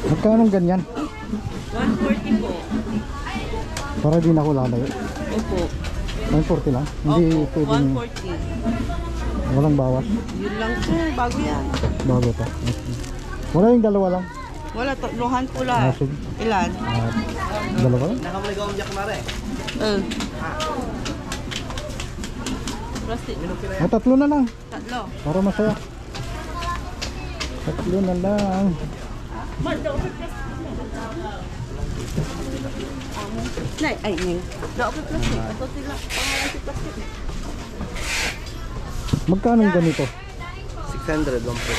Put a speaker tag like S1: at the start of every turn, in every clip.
S1: Magkano ganyan?
S2: 140 po.
S1: Para din ako lalayo.
S2: Opo.
S1: 140 lang? Hindi
S2: Opo,
S1: pwedeng
S2: 140.
S1: walang bawas?
S2: Yun lang sir, bago yan.
S1: Bago to. Wala yung dalawa lang?
S2: Wala, tatluhan po lahat.
S1: Sige.
S2: Ilan?
S1: Dalawa lang?
S3: Nakamaligawang diyak mare.
S2: Plastic.
S1: Tatlo na lang.
S2: Tatlo.
S1: Para masaya. Tatlo na lang.
S2: Nay, ay, nay. Daope plastic. Ato sila. Pangalan si plastic.
S1: Magkano yung ganito?
S3: 600 1 po.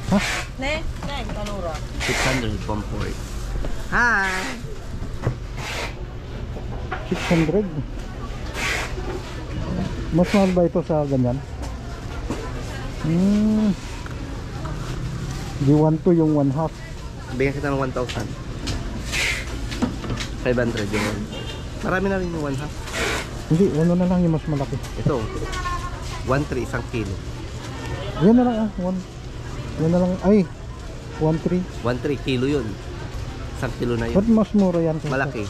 S1: Ha?
S2: Nay, nay, kanura.
S3: 600 1 po. Hi.
S1: 600. Mas mahal ba ito sa ganyan? Di 1-2 yung 1/2.
S3: Bigyan kita ng 1,000. 500 yun. Marami na rin yung 1/2.
S1: Hindi, ano na lang yung mas malaki.
S3: Ito. 1,3 isang kilo.
S1: Yan na lang yan na lang. Ay, 1-3.
S3: 1,3 kilo yun. Isang kilo na yun.
S1: Ba't mas mura yan?
S3: Malaki.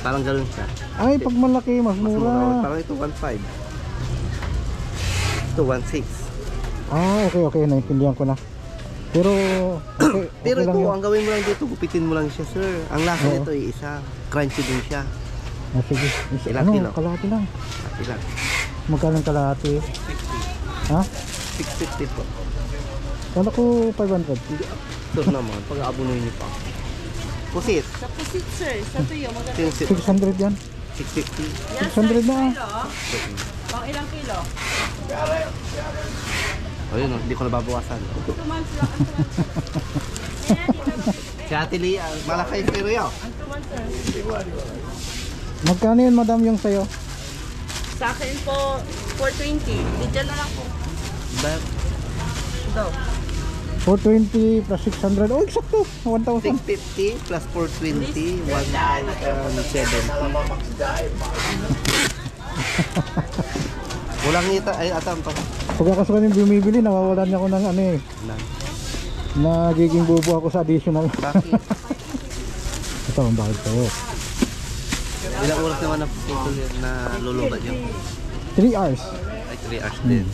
S3: Parang gano'n siya.
S1: Ay, pag malaki, mas
S3: Mas mura.
S1: mura.
S3: Parang ito 1,5. Ito 1,6.
S1: Okay. Naintindihan ko na. Pero, okay,
S3: Pero
S1: okay lang
S3: ito,
S1: yun.
S3: ang gawin mo lang dito, gupitin mo lang siya, sir. Ang lasa
S1: Oo.
S3: nito ay isa. Crunchy din siya.
S1: Sige.
S3: Ilang
S1: Ano,
S3: kilo?
S1: kalahati lang.
S3: Ilan?
S1: Magkano ang kalahati? Ha?
S3: 650 po.
S1: Kala ko 500.
S3: Ito naman, pag-aabunuin niyo pa. Pusit.
S2: Sa pusit sir, sa tuyo. Maganda.
S1: 600 yan.
S3: 650.
S1: 600 na.
S2: Pang ilang kilo?
S3: O yun, hindi ko nababawasan.
S2: 2 months lang.
S3: Si Ate Lia, malaki yung pero yun.
S2: Ang 2 months sir.
S1: Magkano yun, madam, yung sayo?
S2: Sa akin po, 420. Diyan na lang po.
S3: But,
S2: Daw.
S1: 420 plus 600. Oh, eksakto. 1,000.
S3: 650 plus 420, 1,570. Walang ita, ay atam pa.
S1: Pagkakasukan yung bumibili, nawawalan niya ako ng ano eh. Nagiging bobo ako sa additional.
S3: Bakit?
S1: Ito, ang bakit sa'yo.
S3: Ilang oras naman na lulubat yun?
S1: 3 hours.
S3: Ay, 3 hours din.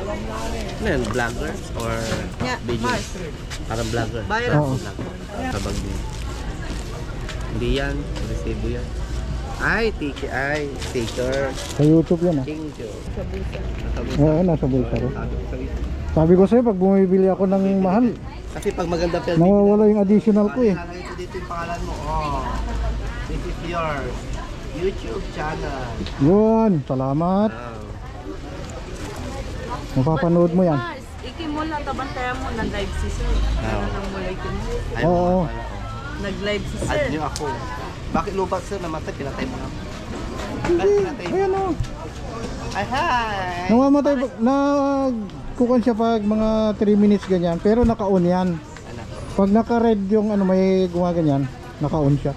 S3: Ano yan, vloggers or
S2: Yeah,
S3: videos?
S2: Mars.
S3: Parang vlogger.
S2: Viral.
S1: Oo.
S3: Sabag din. Hindi yan, resibo yan. Ay, sticker.
S1: Sa YouTube yan ah.
S3: King Joe.
S1: Oo, nasa bulsa ko.
S3: Sabi ko sa'yo.
S1: Sabi ko sa'yo, pag bumibili ako ng mahal,
S3: Kasi pag maganda film,
S1: nawawala yung additional ko eh.
S3: Lalagay ko dito yung pangalan mo. Oh, this is your YouTube channel.
S1: Yun, salamat.
S3: Oh.
S1: Mapapanood mo yan.
S2: Mars, ikimula, tabantayan mo, nag-live si sir. Ano nang mula ikimula?
S3: Ay,
S1: Oo.
S2: Nag-live si
S3: Add
S2: sir.
S3: nyo ako. Bakit lubat sir namatay? Pinatay mo na. Bakit pinatay mo?
S1: Ayan o.
S3: Ay, hi!
S1: Namamatay, nagkukan siya pag mga 3 minutes ganyan. Pero naka-on yan.
S3: Anak.
S1: Pag naka-red yung ano, may gumaganyan, naka-on siya.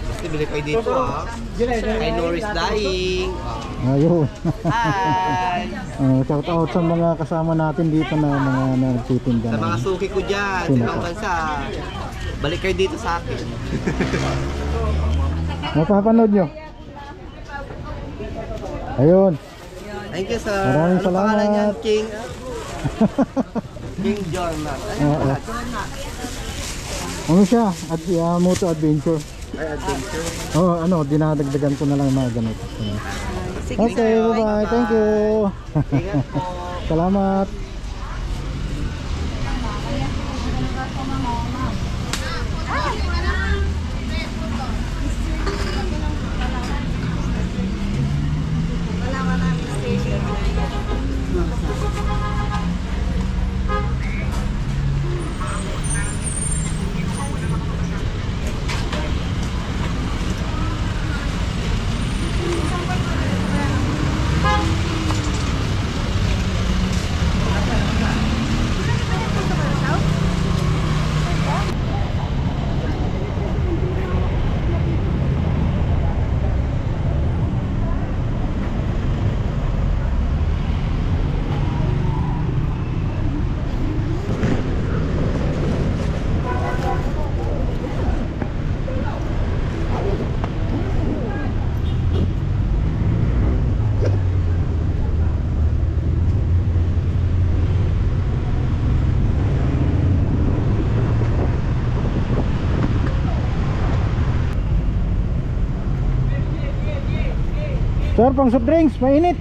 S3: Basta bili kayo dito ha. Kay Norris Dying.
S1: Ayun.
S3: Hi!
S1: Shout out sa mga kasama natin dito na mga nagtitinda.
S3: Sa mga
S1: ng-
S3: suki ko dyan, sa
S1: Sino
S3: ibang
S1: to?
S3: bansa. Balik kayo dito sa akin.
S1: Mapapanood nyo. Ayun.
S3: Thank you sir.
S1: Maraming
S3: Ano pangalan
S1: salamat.
S3: niyan? King? King John na.
S1: Oo. Ano siya? Moto adventure.
S3: Ay, adventure.
S1: Oh, ano, dinadagdagan ko na lang mga ganito.
S2: Sige,
S1: Okay, bye-bye. Thank you.
S3: Ingat po.
S1: Salamat. Sir, pang soft drinks, mainit.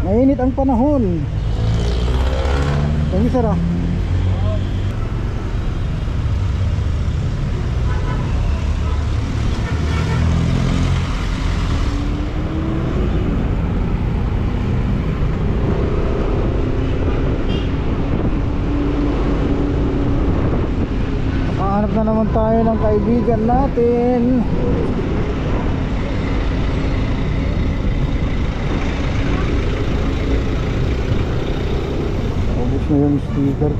S1: Mainit ang panahon. Thank you, sir. Nakahanap na naman tayo ng kaibigan natin. Ubus na yung sticker.